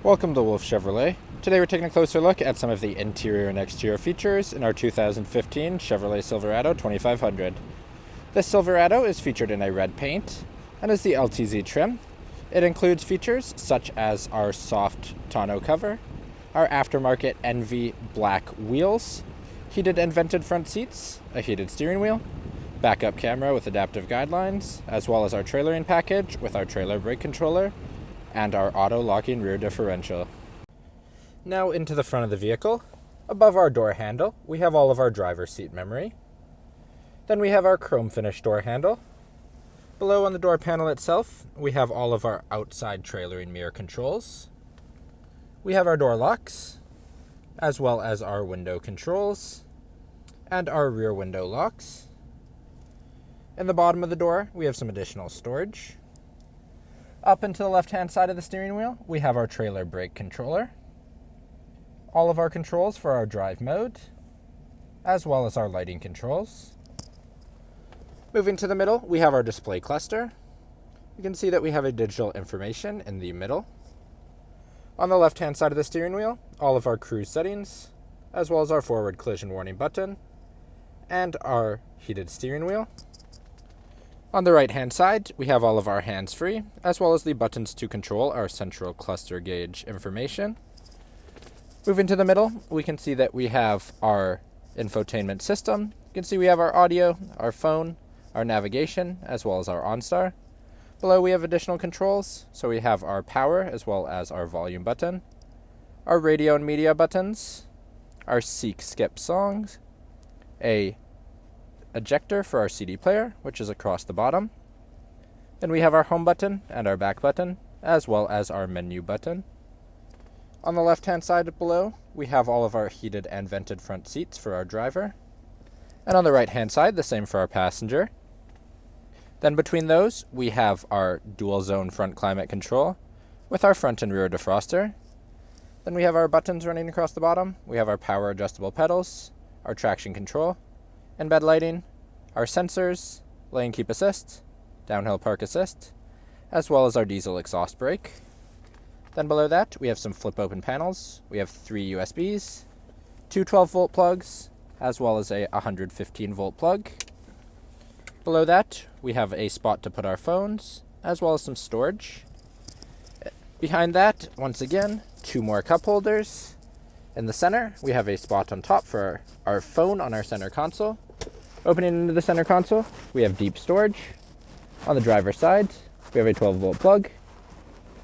Welcome to Wolfe Chevrolet. Today we're taking a closer look at some of the interior and exterior features in our 2015 Chevrolet Silverado 2500. This Silverado is featured in a red paint and is the LTZ trim. It includes features such as our soft tonneau cover, our aftermarket NV black wheels, heated and vented front seats, a heated steering wheel, backup camera with adaptive guidelines, as well as our trailering package with our trailer brake controller, and our auto-locking rear differential. Now into the front of the vehicle. Above our door handle, we have all of our driver's seat memory. Then we have our chrome finish door handle. Below on the door panel itself, we have all of our outside trailering mirror controls. We have our door locks, as well as our window controls, and our rear window locks. In the bottom of the door, we have some additional storage. Up and to the left-hand side of the steering wheel, we have our trailer brake controller, all of our controls for our drive mode, as well as our lighting controls. Moving to the middle, we have our display cluster. You can see that we have a digital information in the middle. On the left-hand side of the steering wheel, all of our cruise settings, as well as our forward collision warning button, and our heated steering wheel. On the right-hand side, we have all of our hands-free, as well as the buttons to control our central cluster gauge information. Moving to the middle, we can see that we have our infotainment system. You can see we have our audio, our phone, our navigation, as well as our OnStar. Below, we have additional controls, so we have our power, as well as our volume button, our radio and media buttons, our seek skip songs, a ejector for our CD player, which is across the bottom. Then we have our home button and our back button, as well as our menu button. On the left-hand side below, we have all of our heated and vented front seats for our driver. And on the right-hand side, the same for our passenger. Then between those, we have our dual zone front climate control with our front and rear defroster. Then we have our buttons running across the bottom. We have our power adjustable pedals, our traction control, and bed lighting, our sensors, lane keep assist, downhill park assist, as well as our diesel exhaust brake. Then below that, we have some flip open panels. We have 3 USBs, 2 12-volt plugs, as well as a 115-volt plug. Below that, we have a spot to put our phones, as well as some storage. Behind that, once again, 2 more cup holders. In the center, we have a spot on top for our phone on our center console. Opening into the center console, we have deep storage. On the driver's side, we have a 12-volt plug.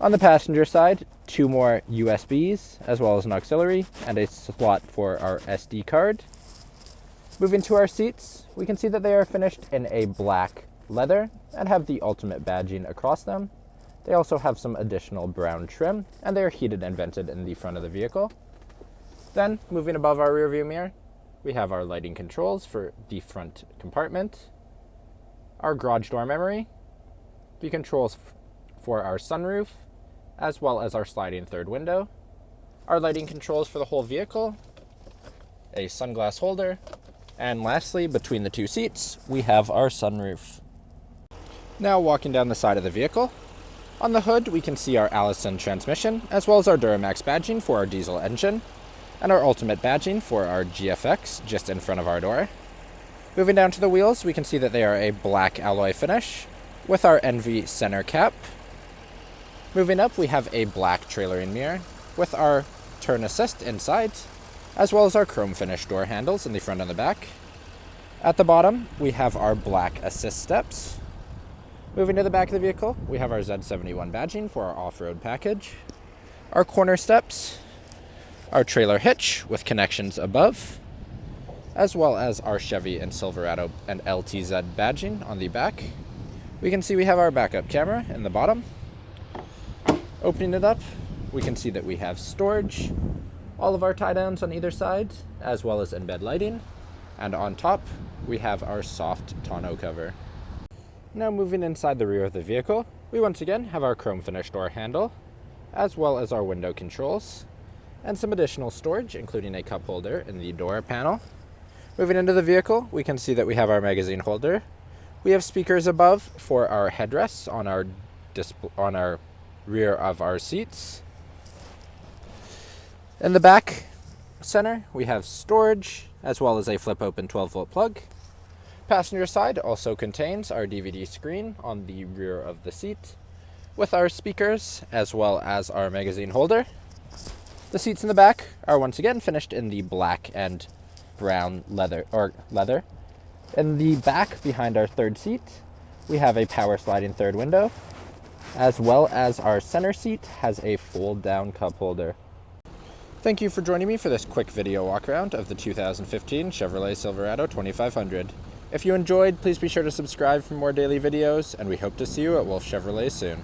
On the passenger side, 2 more USBs, as well as an auxiliary, and a slot for our SD card. Moving to our seats, we can see that they are finished in a black leather and have the ultimate badging across them. They also have some additional brown trim, and they are heated and vented in the front of the vehicle. Then, moving above our rear view mirror, we have our lighting controls for the front compartment, our garage door memory, the controls for our sunroof, as well as our sliding third window, our lighting controls for the whole vehicle, a sunglass holder, and lastly, between the 2 seats, we have our sunroof. Now walking down the side of the vehicle, on the hood we can see our Allison transmission, as well as our Duramax badging for our diesel engine, and our ultimate badging for our GFX just in front of our door. Moving down to the wheels, we can see that they are a black alloy finish with our NV center cap. Moving up, we have a black trailering mirror with our turn assist inside, as well as our chrome finish door handles in the front and the back. At the bottom, we have our black assist steps. Moving to the back of the vehicle, we have our Z71 badging for our off-road package, our corner steps, our trailer hitch with connections above, as well as our Chevy and Silverado and LTZ badging on the back. We can see we have our backup camera in the bottom. Opening it up, we can see that we have storage, all of our tie-downs on either side, as well as in-bed lighting, and on top, we have our soft tonneau cover. Now moving inside the rear of the vehicle, we once again have our chrome finish door handle, as well as our window controls, and some additional storage, including a cup holder in the door panel. Moving into the vehicle, we can see that we have our magazine holder. We have speakers above for our headrests on our rear of our seats. In the back center, we have storage, as well as a flip-open 12-volt plug. Passenger side also contains our DVD screen on the rear of the seat, with our speakers, as well as our magazine holder. The seats in the back are once again finished in the black and brown leather. In the back, behind our third seat, we have a power sliding third window, as well as our center seat has a fold-down cup holder. Thank you for joining me for this quick video walkaround of the 2015 Chevrolet Silverado 2500. If you enjoyed, please be sure to subscribe for more daily videos, and we hope to see you at Wolfe Chevrolet soon.